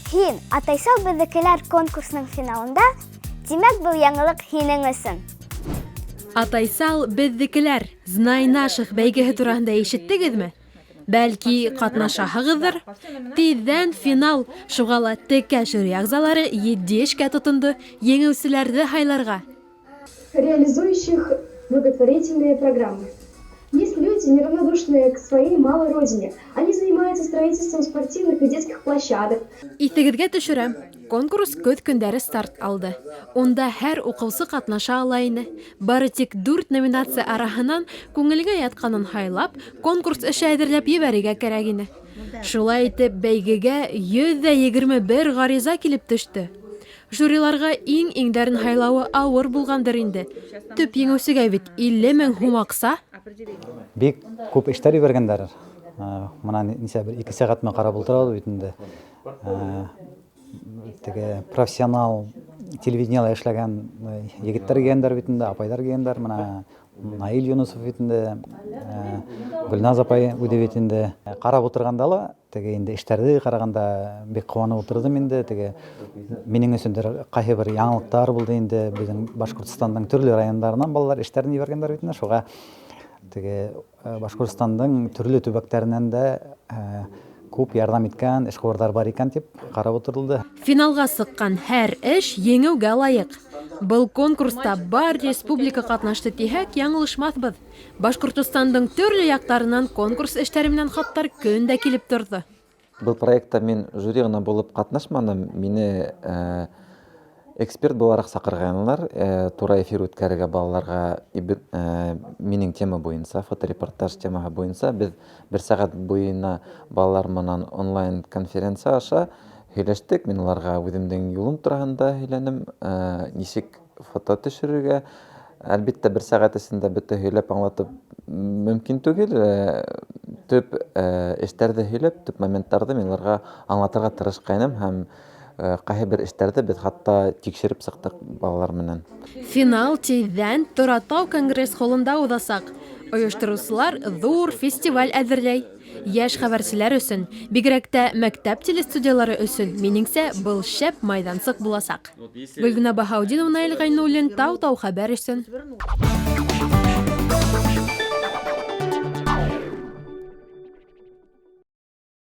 Һин Атайсал безнекеләр конкурсының финалында, димәк был яңалык һинең өсөн. Атайсал безнекеләр Знай наших бәйгеһе турында ишеттегезме? Бәлки катнашаһығыҙҙыр? Тиҙҙән финал, шуға ла текә жюри ағзалары 7-шкә тотонду еңеүселәрҙе һайларға. Реализующих благотворительные программы. Есть люди, неравнодушные к своей малой родине. Они занимаются строительством спортивных и детских площадок. Иҫегеҙгә төшөрәм, конкурс көҙ көндәре старт алды. Унда һәр уҡыусы ҡатнаша ала ине. Бары тик 4 номинация араһынан күңелгә ятҡанын һайлап, конкурс эше әҙерләп ебәрергә кәрәк ине. Шулай итеп, бәйгегә 121 ғариза килеп төштө. Жюриларға иң-иңдәрен һайлауы ауыр булғандыр инде. Төп еңеүсегә бит 50 000 һум аҡса. Бик күп эштәр ебәргәндәр. Мына нисә бер 2 сәғәтме ҡарап ултырабыҙ бит инде. Теге профессионал телевидениела эшләгән егеттәр килгәндәр бит инде, апайҙар килгәндәр. Мына Наил Юнусов бит инде, Гөлназ апай үҙе бит инде. Ҡарап ултырғанда ла, теге инде эштәрҙе ҡарағанда бик ҡыуанып ултырдым инде. Теге минең өсөндөр ҡайһы бер яңылыҡтар булды инде. Беҙҙең Башҡортостандың төрлө райондарынан балалар эштәрен ебәргәндәр бит инде. Шуға теге Башҡортостандың төрлө төбәктәренән дә күп ярҙам иткән эшҡыуарҙар бар икән тип ҡарап ултырылды. Финалға сыҡҡан һәр эш еңеүгә лайыҡ. Был конкурста бар республика ҡатнашты тиһәк, яңылышмаҫбыҙ. Башҡортостандың төрлө яҡтарынан конкурс эштәре менән хаттар көн дә килеп торҙо. Был проектта мин жюри ғына булып ҡатнашманым. Мине эксперт булараҡ саҡырғанылар. Тура эфир үткәрергә балаларға минең тема буйынса, фоторепортаж темаһы буйынса. Беҙ 1 сәғәт буйына балалар менән онлайн конференция аша һөйләштек. Мин уларға үҙемдең юлым тураһында һөйләнем, нисек фото төшөрөргә. Әлбиттә, 1 сәғәт эсендә бөтә һөйләп аңлатып мөмкин түгел. Төп эштәрҙе һөйләп, төп моменттарҙы мин уларға аңлатырға тырышҡайным һәм ҡайһы бер эштәрҙе беҙ хатта тикшереп сыҡтык балалар менән. Финал тиҙҙән Торатау конгресс холлында уҙасаҡ. Ойоштороусылар ҙур фестиваль әҙерләй. Йәш хәбәрселәр өсөн, бигерәк тә мәктәп телестудиялары өсөн, минеңсә, был шәп майҙансыҡ буласаҡ. Гөлгөнә Баһаутдинова, Наил Ғәйнуллин, Тау-Тау хәбәр өсөн.